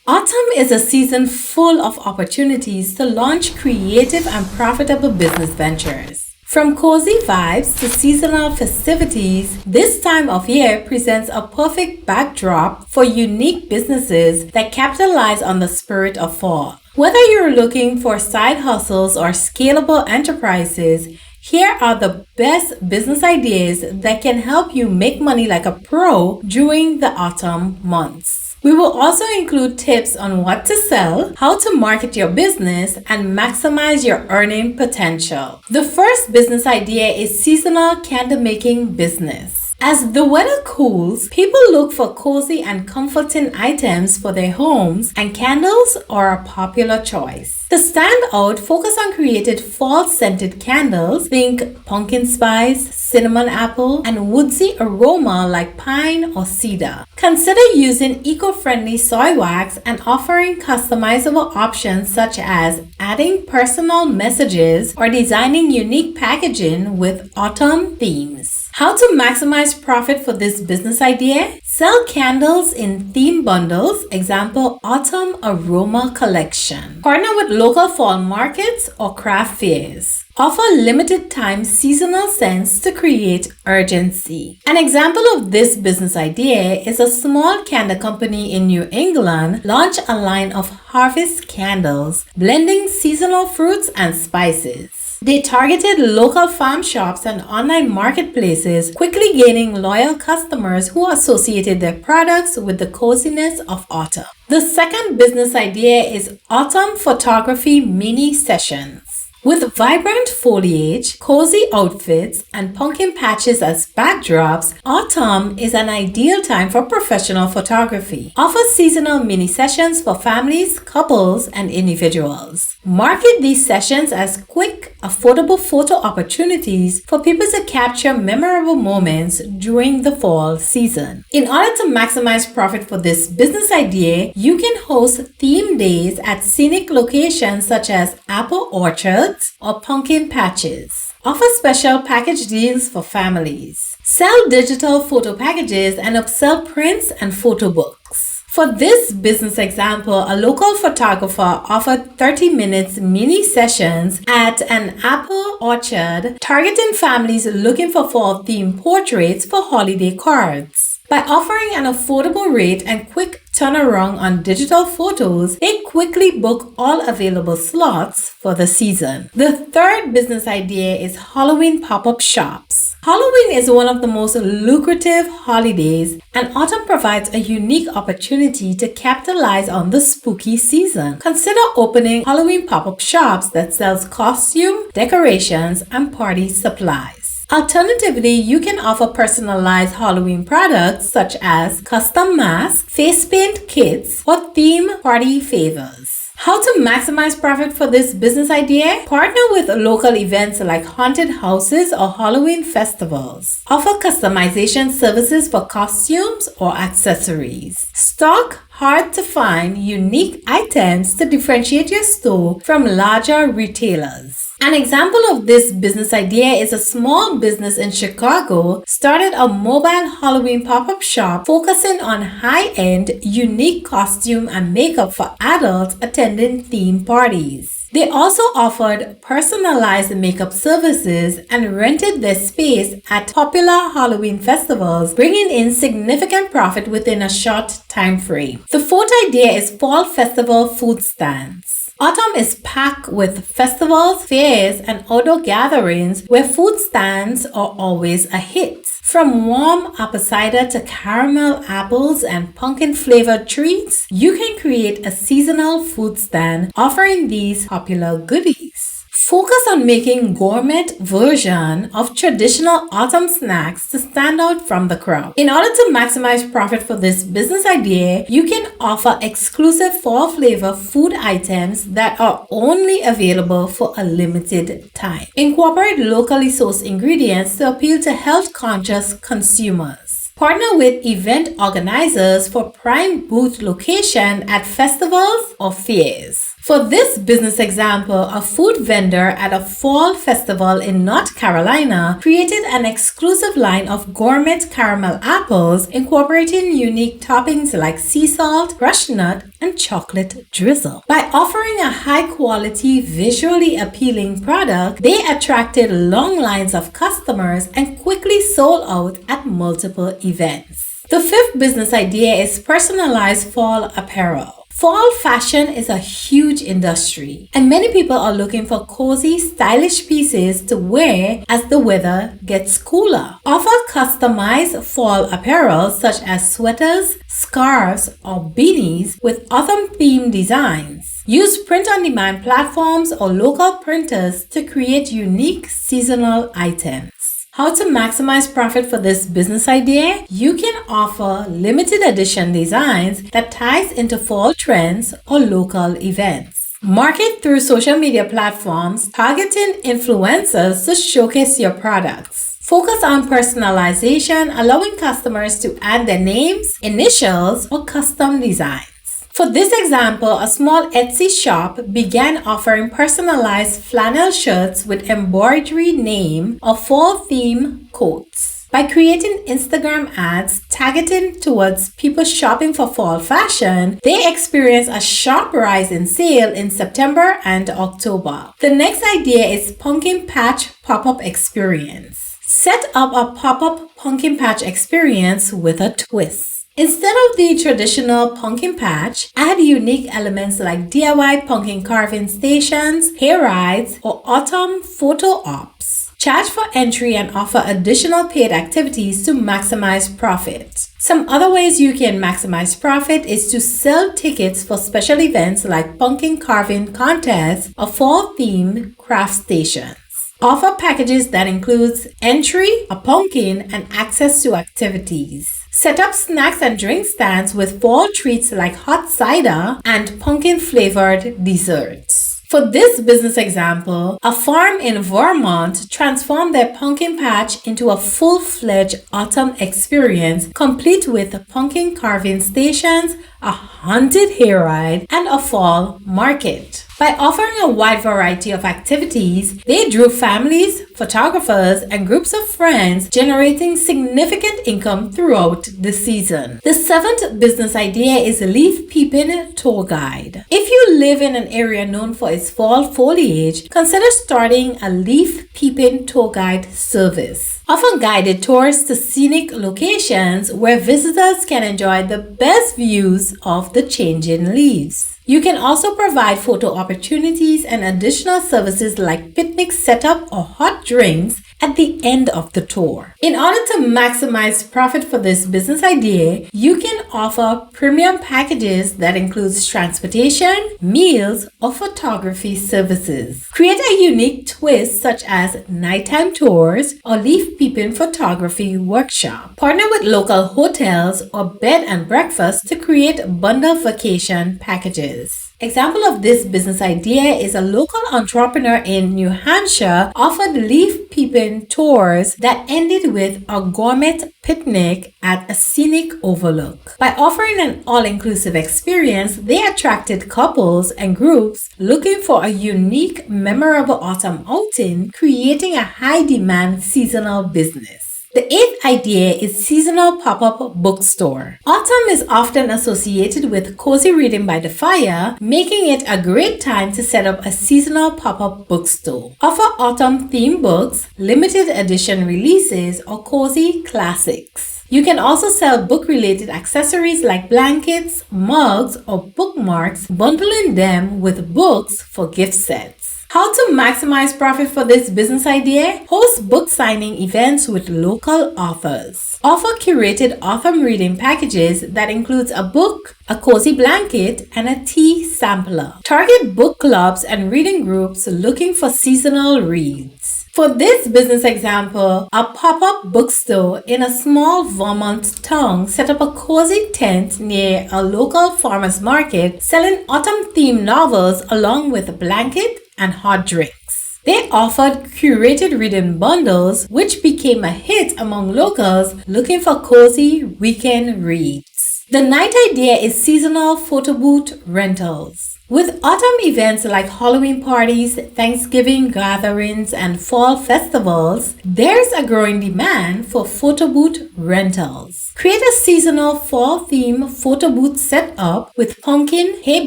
Autumn is a season full of opportunities to launch creative and profitable business ventures. From cozy vibes to seasonal festivities, this time of year presents a perfect backdrop for unique businesses that capitalize on the spirit of fall. Whether you're looking for side hustles or scalable enterprises, here are the best business ideas that can help you make money like a pro during the autumn months. We will also include tips on what to sell, how to market your business, and maximize your earning potential. The first business idea is seasonal candle making business. As the weather cools, people look for cozy and comforting items for their homes, and candles are a popular choice. To stand out, focus on created fall-scented candles. Think pumpkin spice, cinnamon apple, and woodsy aroma like pine or cedar. Consider using eco-friendly soy wax and offering customizable options such as adding personal messages or designing unique packaging with autumn themes. How to maximize profit for this business idea? Sell candles in theme bundles, example autumn aroma collection. Partner with local fall markets or craft fairs. Offer limited time seasonal scents to create urgency. An example of this business idea is a small candle company in New England launched a line of harvest candles, blending seasonal fruits and spices. They targeted local farm shops and online marketplaces, quickly gaining loyal customers who associated their products with the coziness of autumn. The second business idea is autumn photography mini sessions. With vibrant foliage, cozy outfits, and pumpkin patches as backdrops, autumn is an ideal time for professional photography. Offer seasonal mini sessions for families, couples, and individuals. Market these sessions as quick, affordable photo opportunities for people to capture memorable moments during the fall season. In order to maximize profit for this business idea, you can host theme days at scenic locations such as apple orchards or pumpkin patches. Offer special package deals for families. Sell digital photo packages and upsell prints and photo books. For this business example, a local photographer offered 30 minutes mini sessions at an apple orchard, targeting families looking for fall themed portraits for holiday cards. By offering an affordable rate and quick turnaround on digital photos, they quickly book all available slots for the season. The third business idea is Halloween pop-up shops. Halloween is one of the most lucrative holidays, and autumn provides a unique opportunity to capitalize on the spooky season. Consider opening Halloween pop-up shops that sells costume, decorations, and party supplies. Alternatively, you can offer personalized Halloween products such as custom masks, face paint kits, or theme party favors. How to maximize profit for this business idea? Partner with local events like haunted houses or Halloween festivals. Offer customization services for costumes or accessories. Stock hard to find unique items to differentiate your store from larger retailers. An example of this business idea is a small business in Chicago started a mobile Halloween pop-up shop focusing on high-end, unique costume and makeup for adults attending theme parties. They also offered personalized makeup services and rented their space at popular Halloween festivals, bringing in significant profit within a short time frame. The fourth idea is fall festival food stands. Autumn is packed with festivals, fairs, and outdoor gatherings where food stands are always a hit. From warm apple cider to caramel apples and pumpkin-flavored treats, you can create a seasonal food stand offering these popular goodies. Focus on making gourmet version of traditional autumn snacks to stand out from the crowd. In order to maximize profit for this business idea, you can offer exclusive fall flavor food items that are only available for a limited time. Incorporate locally sourced ingredients to appeal to health-conscious consumers. Partner with event organizers for prime booth location at festivals or fairs. For this business example, a food vendor at a fall festival in North Carolina created an exclusive line of gourmet caramel apples incorporating unique toppings like sea salt, crushed nut, and chocolate drizzle. By offering a high-quality, visually appealing product, they attracted long lines of customers and quickly sold out at multiple events. The fifth business idea is personalized fall apparel. Fall fashion is a huge industry, and many people are looking for cozy, stylish pieces to wear as the weather gets cooler. Offer customized fall apparel such as sweaters, scarves, or beanies with autumn-themed designs. Use print-on-demand platforms or local printers to create unique seasonal items. How to maximize profit for this business idea? You can offer limited edition designs that ties into fall trends or local events. Market through social media platforms, targeting influencers to showcase your products. Focus on personalization, allowing customers to add their names, initials, or custom designs. For this example, a small Etsy shop began offering personalized flannel shirts with embroidery name or fall theme coats. By creating Instagram ads targeting towards people shopping for fall fashion, they experienced a sharp rise in sale in September and October. The next idea is pumpkin patch pop-up experience. Set up a pop-up pumpkin patch experience with a twist. Instead of the traditional pumpkin patch, add unique elements like DIY pumpkin carving stations, hair rides, or autumn photo ops. Charge for entry and offer additional paid activities to maximize profit. Some other ways you can maximize profit is to sell tickets for special events like pumpkin carving contests or fall-themed craft stations. Offer packages that includes entry, a pumpkin, and access to activities. Set up snacks and drink stands with fall treats like hot cider and pumpkin-flavored desserts. For this business example, a farm in Vermont transformed their pumpkin patch into a full-fledged autumn experience, complete with pumpkin carving stations, a haunted hayride, and a fall market. By offering a wide variety of activities, they drew families, photographers, and groups of friends, generating significant income throughout the season. The seventh business idea is a leaf peeping tour guide. If you live in an area known for its fall foliage, consider starting a leaf peeping tour guide service. Offer guided tours to scenic locations where visitors can enjoy the best views of the changing leaves. You can also provide photo opportunities and additional services like picnic setup or hot drinks at the end of the tour. In order to maximize profit for this business idea, you can offer premium packages that includes transportation, meals, or photography services. Create a unique twist such as nighttime tours or leaf peeping photography workshop. Partner with local hotels or bed and breakfast to create bundle vacation packages. Example of this business idea is a local entrepreneur in New Hampshire offered leaf peeping tours that ended with a gourmet picnic at a scenic overlook. By offering an all-inclusive experience, they attracted couples and groups looking for a unique, memorable autumn outing, creating a high-demand seasonal business. The eighth idea is seasonal pop-up bookstore. Autumn is often associated with cozy reading by the fire, making it a great time to set up a seasonal pop-up bookstore. Offer autumn-themed books, limited edition releases, or cozy classics. You can also sell book-related accessories like blankets, mugs, or bookmarks, bundling them with books for gift sets. How to maximize profit for this business idea? Host book signing events with local authors. Offer curated autumn reading packages that includes a book, a cozy blanket, and a tea sampler. Target book clubs and reading groups looking for seasonal reads. For this business example, a pop-up bookstore in a small Vermont town set up a cozy tent near a local farmer's market selling autumn-themed novels along with a blanket and hot drinks. They offered curated reading bundles, which became a hit among locals looking for cozy weekend reads. The ninth idea is seasonal photo booth rentals. With autumn events like Halloween parties, Thanksgiving gatherings, and fall festivals, there's a growing demand for photo booth rentals. Create a seasonal fall theme photo booth set up with pumpkin, hay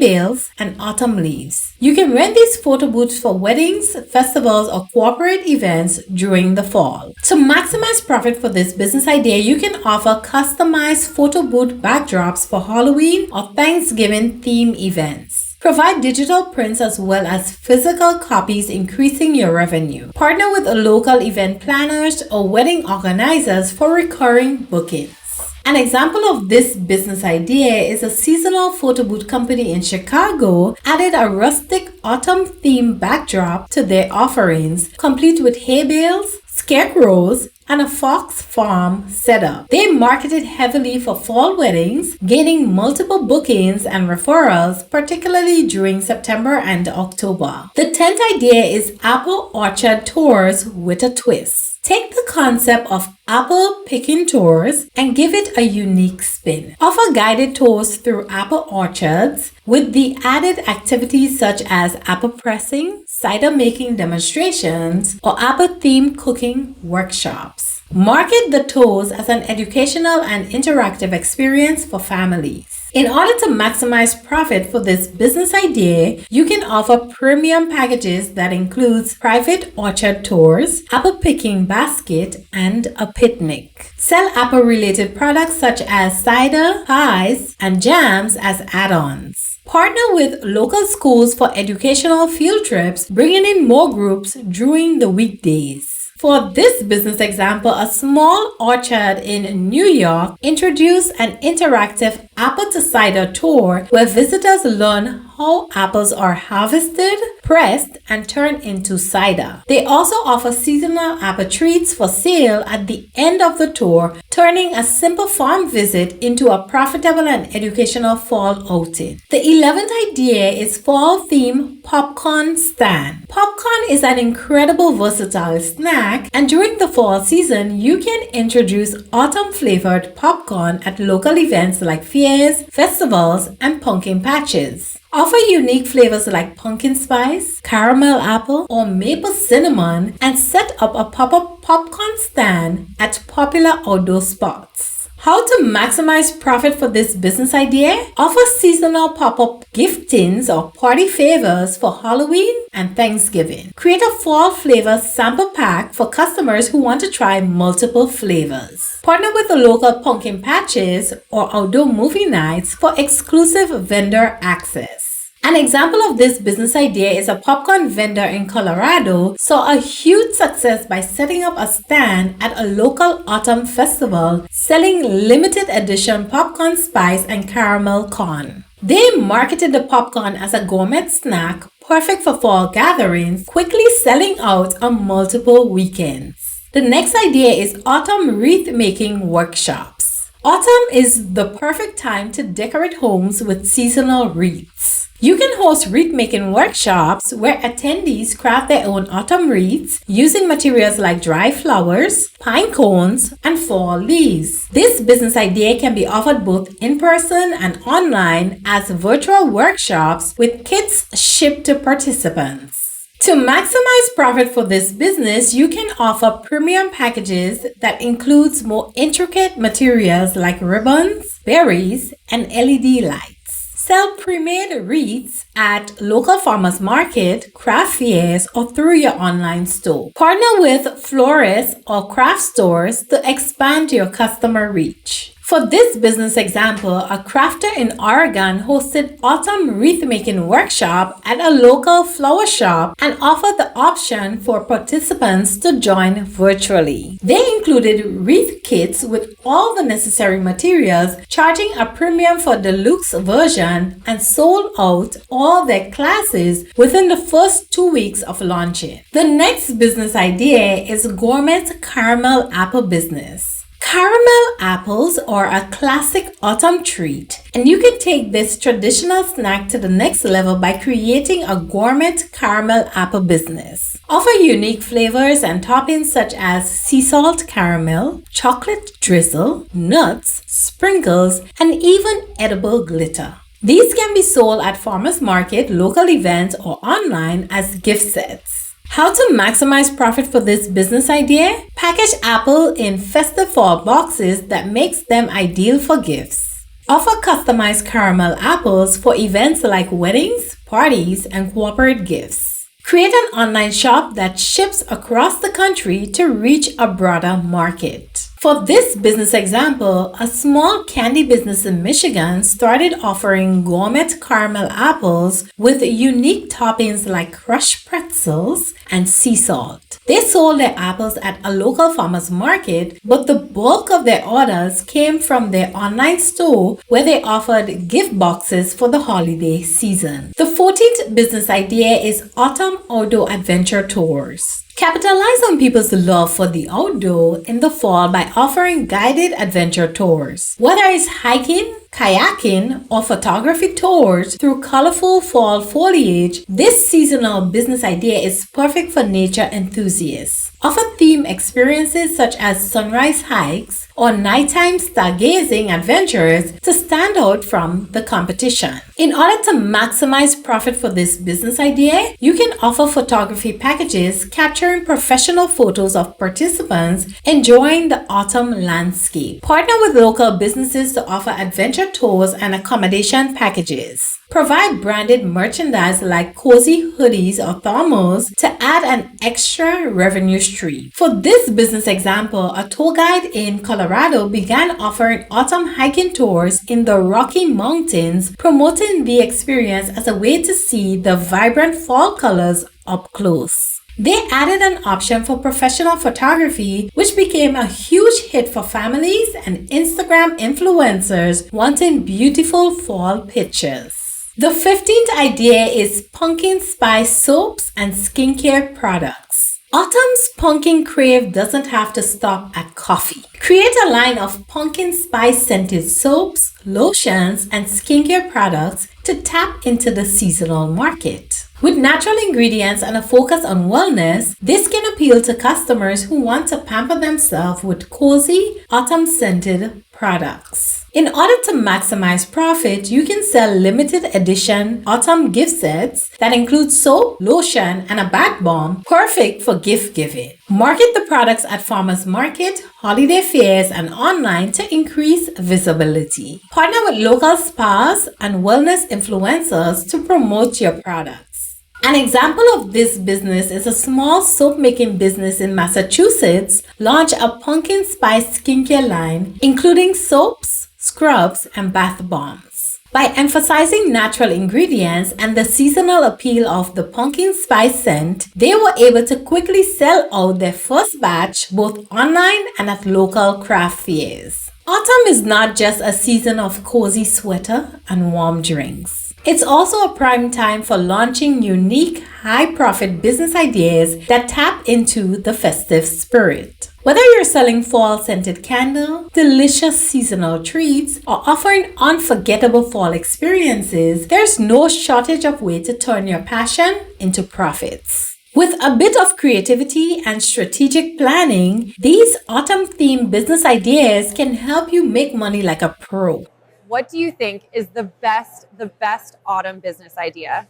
bales, and autumn leaves. You can rent these photo booths for weddings, festivals, or corporate events during the fall. To maximize profit for this business idea, you can offer customized photo booth backdrops for Halloween or Thanksgiving theme events. Provide digital prints as well as physical copies, increasing your revenue. Partner with local event planners or wedding organizers for recurring bookings. An example of this business idea is a seasonal photo booth company in Chicago added a rustic autumn theme backdrop to their offerings, complete with hay bales, scarecrows, and a fox farm setup. They marketed heavily for fall weddings, gaining multiple bookings and referrals, particularly during September and October. The 10th idea is apple orchard tours with a twist. Take the concept of apple picking tours and give it a unique spin. Offer guided tours through apple orchards with the added activities such as apple pressing, cider making demonstrations, or apple-themed cooking workshops. Market the tours as an educational and interactive experience for families. In order to maximize profit for this business idea, you can offer premium packages that includes private orchard tours, apple picking basket, and a picnic. Sell apple-related products such as cider, pies, and jams as add-ons. Partner with local schools for educational field trips, bringing in more groups during the weekdays. For this business example, a small orchard in New York introduced an interactive apple to cider tour where visitors learn how apples are harvested, pressed, and turned into cider. They also offer seasonal apple treats for sale at the end of the tour, turning a simple farm visit into a profitable and educational fall outing. The 11th idea is fall theme popcorn stand. Popcorn is an incredible versatile snack, and during the fall season, you can introduce autumn flavored popcorn at local events like fairs, festivals, and pumpkin patches. Offer unique flavors like pumpkin spice, caramel apple, or maple cinnamon, and set up a pop-up popcorn stand at popular outdoor spots. How to maximize profit for this business idea? Offer seasonal pop-up gift tins or party favors for Halloween and Thanksgiving. Create a fall flavor sample pack for customers who want to try multiple flavors. Partner with the local pumpkin patches or outdoor movie nights for exclusive vendor access. An example of this business idea is a popcorn vendor in Colorado saw a huge success by setting up a stand at a local autumn festival selling limited edition popcorn spice and caramel corn. They marketed the popcorn as a gourmet snack perfect for fall gatherings, quickly selling out on multiple weekends. The next idea is autumn wreath making workshops. Autumn is the perfect time to decorate homes with seasonal wreaths. You can host wreath-making workshops where attendees craft their own autumn wreaths using materials like dry flowers, pine cones, and fall leaves. This business idea can be offered both in person and online as virtual workshops with kits shipped to participants. To maximize profit for this business, you can offer premium packages that includes more intricate materials like ribbons, berries, and LED lights. Sell pre-made wreaths at local farmers market, craft fairs, or through your online store. Partner with florists or craft stores to expand your customer reach. For this business example, a crafter in Oregon hosted autumn wreath-making workshop at a local flower shop and offered the option for participants to join virtually. They included wreath kits with all the necessary materials, charging a premium for deluxe version, and sold out all their classes within the first 2 weeks of launching. The next business idea is gourmet caramel apple business. Caramel apples are a classic autumn treat, and you can take this traditional snack to the next level by creating a gourmet caramel apple business. Offer unique flavors and toppings such as sea salt caramel, chocolate drizzle, nuts, sprinkles, and even edible glitter. These can be sold at farmers market, local events, or online as gift sets. How to maximize profit for this business idea? Package apple in festive fall boxes that makes them ideal for gifts. Offer customized caramel apples for events like weddings, parties, and corporate gifts. Create an online shop that ships across the country to reach a broader market. For this business example, a small candy business in Michigan started offering gourmet caramel apples with unique toppings like crushed pretzels and sea salt. They sold their apples at a local farmer's market, but the bulk of their orders came from their online store where they offered gift boxes for the holiday season. The 14th business idea is Autumn Outdoor Adventure Tours. Capitalize on people's love for the outdoor in the fall by offering guided adventure tours. Whether it's hiking, kayaking, or photography tours through colorful fall foliage, this seasonal business idea is perfect for nature enthusiasts. Offer theme experiences such as sunrise hikes or nighttime stargazing adventures to stand out from the competition. In order to maximize profit for this business idea, you can offer photography packages capturing professional photos of participants enjoying the autumn landscape. Partner with local businesses to offer adventure tours and accommodation packages. Provide branded merchandise like cozy hoodies or thermals to add an extra revenue stream. For this business example, a tour guide in Colorado began offering autumn hiking tours in the Rocky Mountains, promoting the experience as a way to see the vibrant fall colors up close. They added an option for professional photography, which became a huge hit for families and Instagram influencers wanting beautiful fall pictures. The 15th idea is pumpkin spice soaps and skincare products. Autumn's pumpkin crave doesn't have to stop at coffee. Create a line of pumpkin spice scented soaps, lotions, and skincare products to tap into the seasonal market. With natural ingredients and a focus on wellness, this can appeal to customers who want to pamper themselves with cozy, autumn-scented products. In order to maximize profit, you can sell limited edition autumn gift sets that include soap, lotion, and a bath bomb, perfect for gift giving. Market the products at farmers market, holiday fairs, and online to increase visibility. Partner with local spas and wellness influencers to promote your products. An example of this business is a small soap making business in Massachusetts launched a pumpkin spice skincare line, including soaps, scrubs, and bath bombs. By emphasizing natural ingredients and the seasonal appeal of the pumpkin spice scent, they were able to quickly sell out their first batch both online and at local craft fairs. Autumn is not just a season of cozy sweater and warm drinks. It's also a prime time for launching unique, high-profit business ideas that tap into the festive spirit. Whether you're selling fall-scented candle, delicious seasonal treats, or offering unforgettable fall experiences, there's no shortage of ways to turn your passion into profits. With a bit of creativity and strategic planning, these autumn-themed business ideas can help you make money like a pro. What do you think is the best autumn business idea?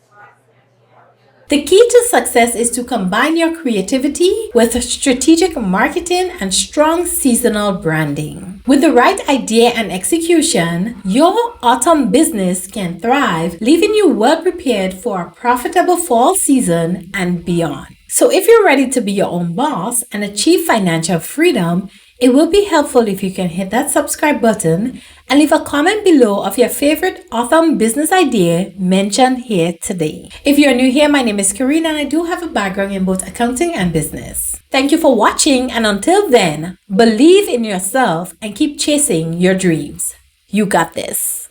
The key to success is to combine your creativity with strategic marketing and strong seasonal branding. With the right idea and execution, your autumn business can thrive, leaving you well prepared for a profitable fall season and beyond. So if you're ready to be your own boss and achieve financial freedom, it will be helpful if you can hit that subscribe button and leave a comment below of your favorite autumn business idea mentioned here today. If you're new here, my name is Karina and I do have a background in both accounting and business. Thank you for watching, and until then, believe in yourself and keep chasing your dreams. You got this.